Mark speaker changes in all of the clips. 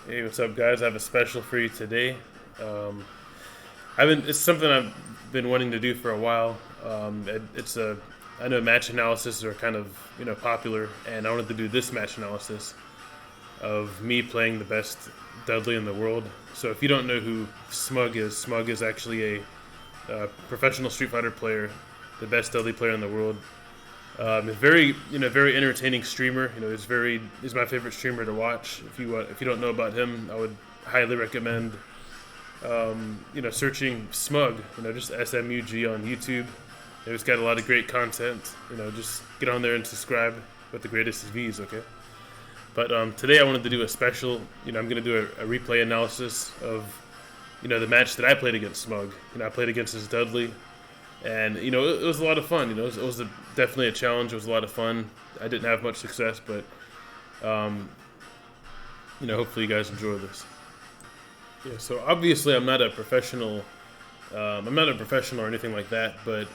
Speaker 1: Hey, what's up, guys? I have a special for you today. Um, it's something I've been wanting to do for a while. I know match analysis are kind of popular, and I wanted to do this match analysis of me playing the best Dudley in the world. So if you don't know who Smug is actually a professional Street Fighter player, the best Dudley player in the world. A very entertaining streamer. He's my favorite streamer to watch. If you don't know about him, I would highly recommend searching Smug. Just SMUG on YouTube. He's got a lot of great content. Just get on there and subscribe with the greatest V's. Okay. But today I wanted to do a special. I'm going to do a replay analysis of the match that I played against Smug. I played against his Dudley. And it was a lot of fun. Definitely a challenge. It was a lot of fun. I didn't have much success, but hopefully you guys enjoy this. Yeah. So obviously, I'm not a professional. I'm not a professional or anything like that. But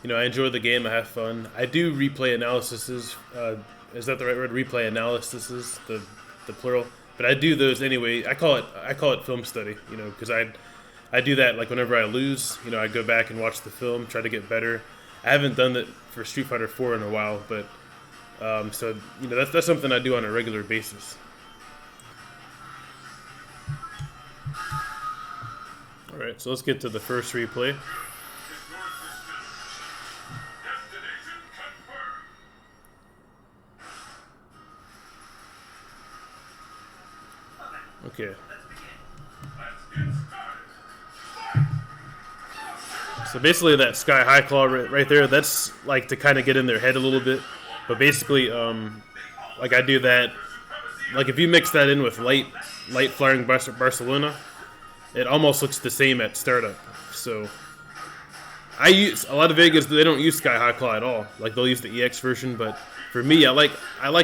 Speaker 1: I enjoy the game. I have fun. I do replay analyses. Is that the right word? Replay analyses, the plural. But I do those anyway. I call it film study. Because I do that like whenever I lose. I go back and watch the film, try to get better. I haven't done that for Street Fighter 4 in a while, but so that's something I do on a regular basis. All right, so let's get to the first replay. Okay. So basically that sky high claw right there, that's like to kind of get in their head a little bit. But basically, like I do that, like if you mix that in with light flying Barcelona, it almost looks the same at startup. So I use a lot of Vegas, they don't use sky high claw at all. Like they'll use the EX version, but for me, I like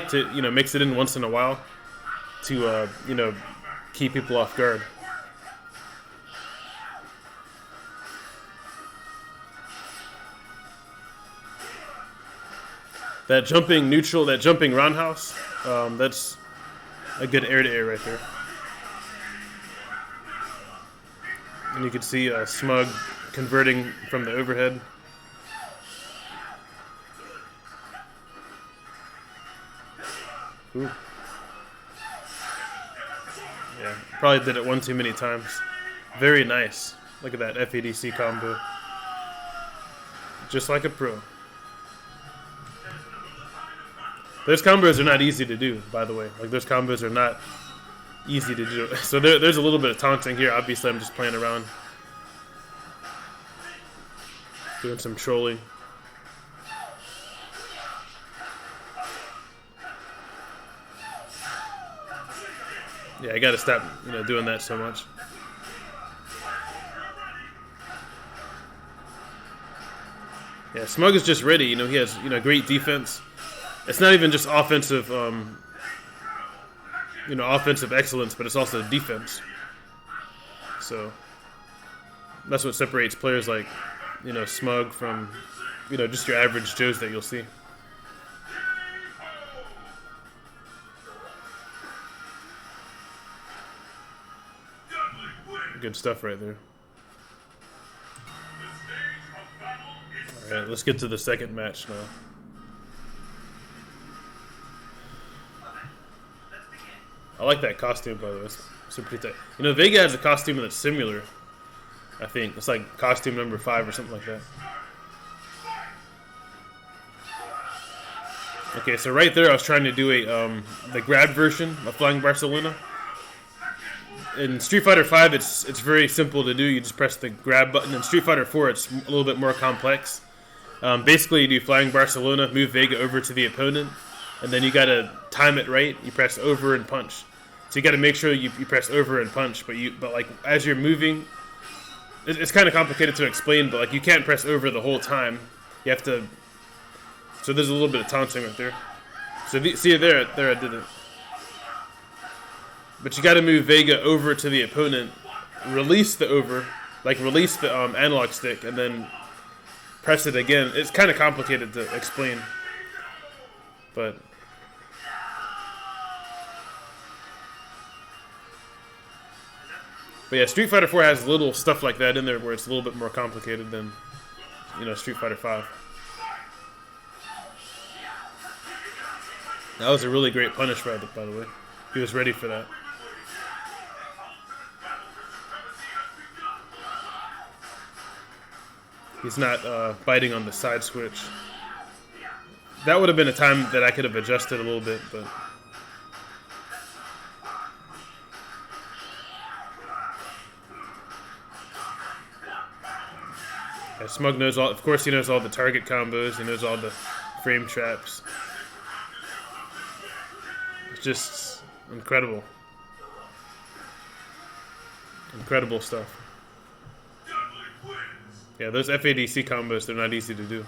Speaker 1: to mix it in once in a while to keep people off guard. That jumping neutral, that jumping roundhouse, that's a good air-to-air right there. And you can see Smug converting from the overhead. Ooh. Yeah, probably did it one too many times. Very nice. Look at that FADC combo. Just like a pro. Those combos are not easy to do, by the way. Like, those combos are not easy to do. So there's a little bit of taunting here. Obviously, I'm just playing around. Doing some trolling. Yeah, I gotta stop, doing that so much. Yeah, Smug is just ready. He has, great defense. It's not even just offensive, offensive excellence, but it's also defense. So that's what separates players like, Smug from, just your average Joes that you'll see. Good stuff right there. All right, let's get to the second match now. I like that costume, by the way. It's pretty tight. Vega has a costume that's similar. I think it's like costume number 5 or something like that. Okay, so right there, I was trying to do the grab version of Flying Barcelona. In Street Fighter 5, it's very simple to do. You just press the grab button. In Street Fighter 4, it's a little bit more complex. Basically, you do Flying Barcelona, move Vega over to the opponent, and then you gotta time it right. You press over and punch. So you gotta make sure you press over and punch. But like as you're moving, it's kind of complicated to explain. But like you can't press over the whole time. You have to. So there's a little bit of taunting right there. So see there I did it. But you gotta move Vega over to the opponent, release the analog stick, and then press it again. It's kind of complicated to explain. But But yeah, Street Fighter 4 has little stuff like that in there where it's a little bit more complicated than, you know, Street Fighter 5. That was a really great punish, by the way. He was ready for that. He's not biting on the side switch. That would have been a time that I could have adjusted a little bit, but... Yeah, Smug knows all... Of course he knows all the target combos. He knows all the frame traps. It's just incredible. Incredible stuff. Yeah, those FADC combos, they're not easy to do.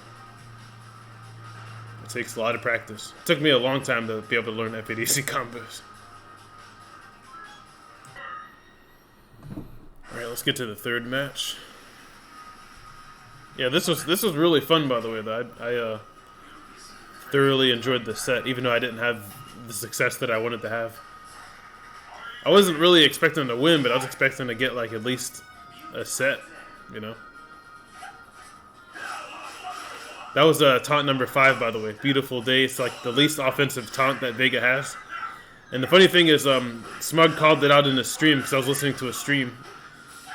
Speaker 1: It takes a lot of practice. It took me a long time to be able to learn FADC combos. Alright, let's get to the third match. Yeah, this was really fun, by the way, though. I thoroughly enjoyed the set, even though I didn't have the success that I wanted to have. I wasn't really expecting to win, but I was expecting to get, like, at least a set, you know? That was taunt number 5, by the way. Beautiful day. It's like the least offensive taunt that Vega has. And the funny thing is, Smug called it out in the stream because I was listening to a stream.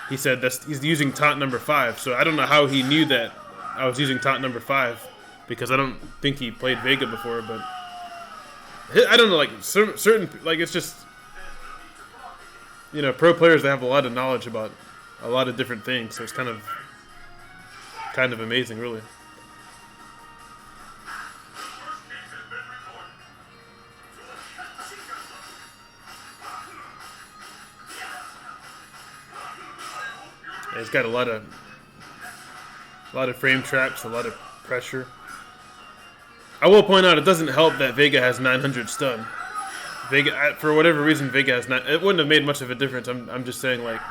Speaker 1: He said he's using taunt number 5. So I don't know how he knew that I was using taunt number 5 because I don't think he played Vega before. But I don't know, like certain, like it's just, you know, pro players that have a lot of knowledge about a lot of different things. So it's kind of amazing, really. It's got a lot of frame traps, a lot of pressure. I will point out it doesn't help that Vega has 900 stun. Vega, for whatever reason, Vega has not. It wouldn't have made much of a difference. I'm just saying, like,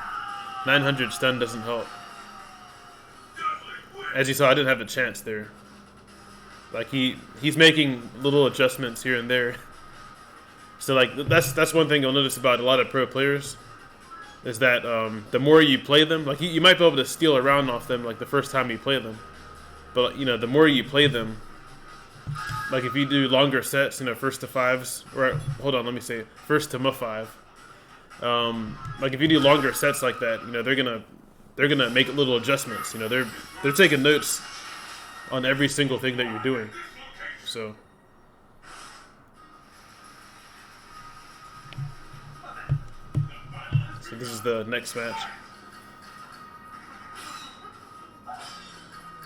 Speaker 1: 900 stun doesn't help. As you saw, I didn't have a chance there. Like he's making little adjustments here and there. So like that's one thing you'll notice about a lot of pro players. Is that the more you play them, like you might be able to steal a round off them like the first time you play them, but you know the more you play them, like if you do longer sets, you know, first to 5s, or hold on, let me say first to ma5. Like if you do longer sets like that, you know they're gonna make little adjustments. You know they're taking notes on every single thing that you're doing. So. This is the next match.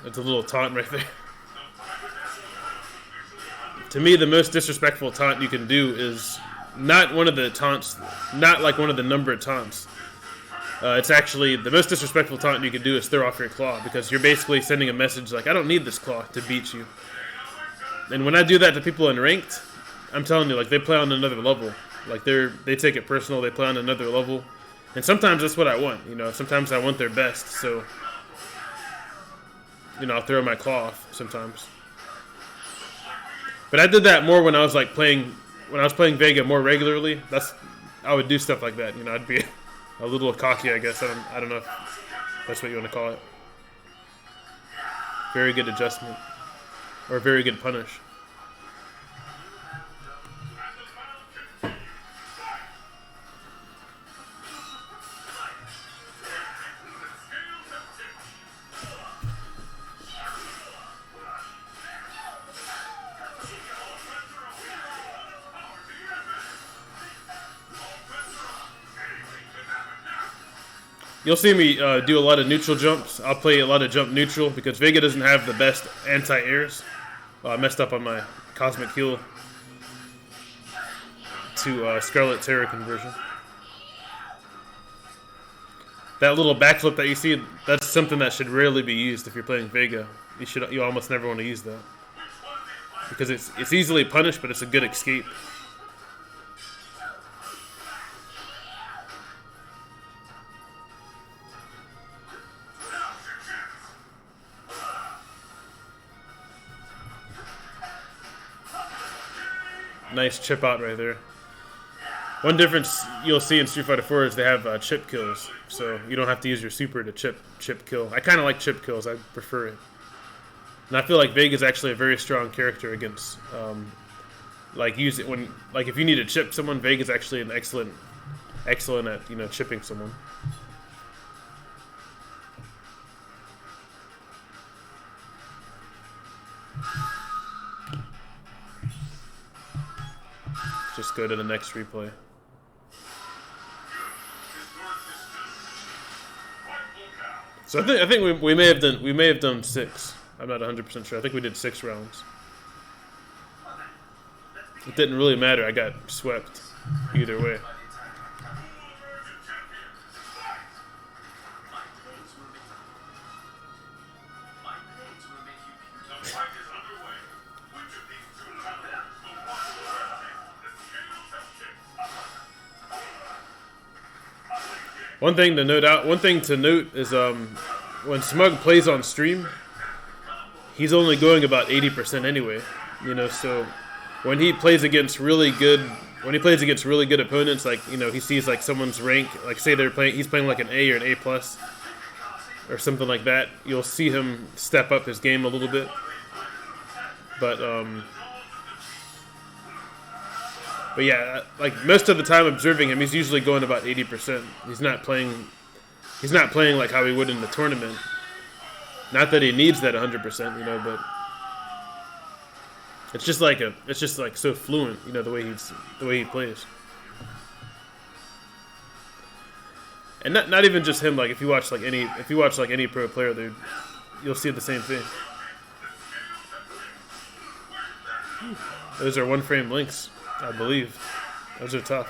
Speaker 1: It's a little taunt right there. To me, the most disrespectful taunt you can do is not one of the taunts, not like one of the numbered taunts. It's actually, the most disrespectful taunt you can do is throw off your claw, because you're basically sending a message like, I don't need this claw to beat you. And when I do that to people in ranked, I'm telling you, like, they play on another level. Like, they take it personal, they play on another level. And sometimes that's what I want, you know. Sometimes I want their best, so, you know, I'll throw my claw off sometimes. But I did that more when I was like playing Vega more regularly. I would do stuff like that, you know. I'd be a little cocky, I guess. I don't know if that's what you want to call it. Very good adjustment, or very good punish. You'll see me do a lot of neutral jumps. I'll play a lot of jump neutral because Vega doesn't have the best anti-airs. I messed up on my Cosmic Heal to Scarlet Terror conversion. That little backflip that you see, that's something that should rarely be used if you're playing Vega. You almost never want to use that. Because it's easily punished, but it's a good escape. Nice chip out right there. One difference you'll see in Street Fighter 4 is they have chip kills, so you don't have to use your super to chip kill. I kind of like chip kills. I prefer it, and I feel like Vega's actually a very strong character against like use it when like if you need to chip someone. Vega's actually an excellent at chipping someone. Just go to the next replay. So I think we may have done 6. I'm not 100% sure. I think we did 6 rounds. It didn't really matter. I got swept either way. One thing to note is when Smug plays on stream, he's only going about 80% anyway. So when he plays against really good opponents, like he sees like someone's rank, like say he's playing like an A or an A plus or something like that, you'll see him step up his game a little bit. But yeah, like most of the time observing him, he's usually going about 80%. He's not playing like how he would in the tournament. Not that he needs that 100%, but it's just like so fluent, the way he plays. And not even just him. Like if you watch like any pro player, dude, you'll see the same thing. Those are 1-frame links, I believe. Those are tough.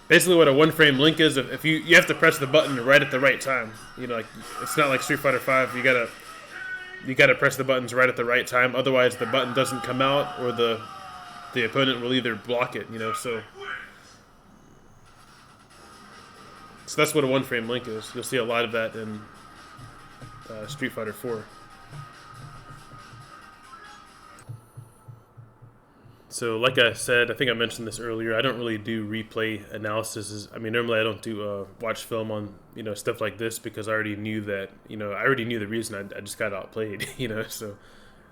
Speaker 1: Basically, what a 1-frame link is, if you have to press the button right at the right time. Like it's not like Street Fighter 5. You gotta press the buttons right at the right time. Otherwise, the button doesn't come out, or the opponent will either block it. So that's what a 1-frame link is. You'll see a lot of that in Street Fighter 4. So, like I said, I think I mentioned this earlier. I don't really do replay analysis. I mean, normally I don't do watch film on stuff like this because I already knew that I already knew the reason. I just got outplayed. So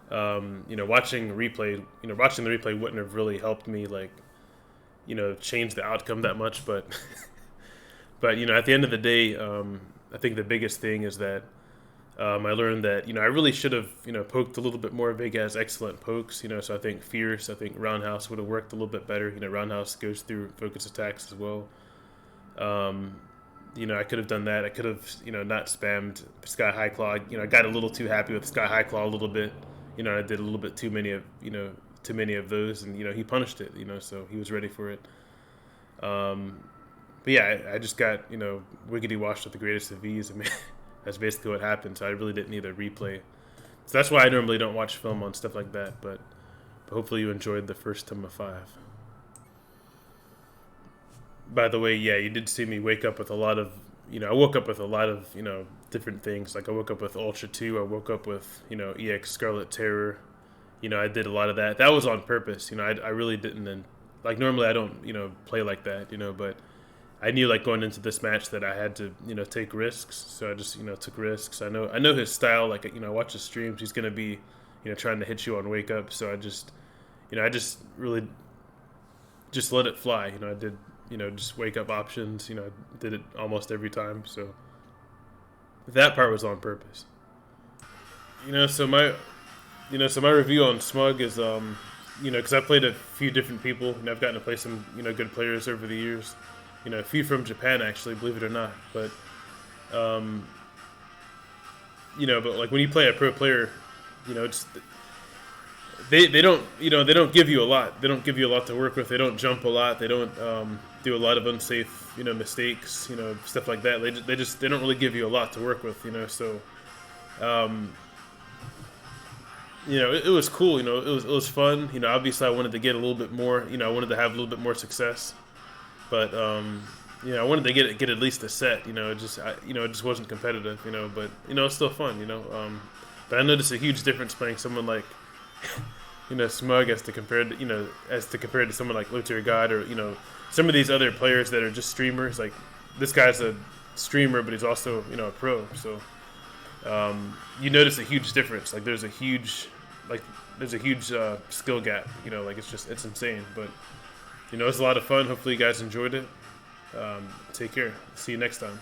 Speaker 1: watching the replay wouldn't have really helped me change the outcome that much. But at the end of the day, I think the biggest thing is that I learned that I really should have poked a little bit more. Vega has excellent pokes, so I think Fierce, I think Roundhouse would have worked a little bit better. Roundhouse goes through focus attacks as well. I could have done that. I could have not spammed Sky High Claw. I got a little too happy with Sky High Claw a little bit. I did a little bit too many of those, and he punished it. So he was ready for it. But yeah, I just got wiggity washed with the greatest of ease. I mean. That's basically what happened, so I really didn't need a replay. So that's why I normally don't watch film on stuff like that, but hopefully you enjoyed the first time of 5. By the way, yeah, you did see me wake up with a lot of, I woke up with a lot of, different things. Like I woke up with Ultra 2, I woke up with, EX Scarlet Terror. I did a lot of that. That was on purpose. I really didn't, and like normally I don't, play like that, but I knew going into this match that I had to take risks, so I just took risks. I know his style. I watch his streams. He's gonna be trying to hit you on wake up. So I just really just let it fly. I did just wake up options. I did it almost every time. So that part was on purpose. So my review on Smug is because I played a few different people. I've gotten to play some good players over the years. A few from Japan, actually, believe it or not. But, but when you play a pro player, it's they don't give you a lot. They don't give you a lot to work with. They don't jump a lot. They don't do a lot of unsafe mistakes. Stuff like that. They don't really give you a lot to work with. So, it was cool. It was fun. Obviously, I wanted to get a little bit more. I wanted to have a little bit more success. But I wanted to get at least a set. It just wasn't competitive. But it's still fun. But I noticed a huge difference playing someone like Smug as to compare to someone like Luther God, or some of these other players that are just streamers. Like this guy's a streamer, but he's also a pro. So you notice a huge difference. Like there's a huge skill gap. Like it's insane. But it's a lot of fun. Hopefully you guys enjoyed it. Take care. See you next time.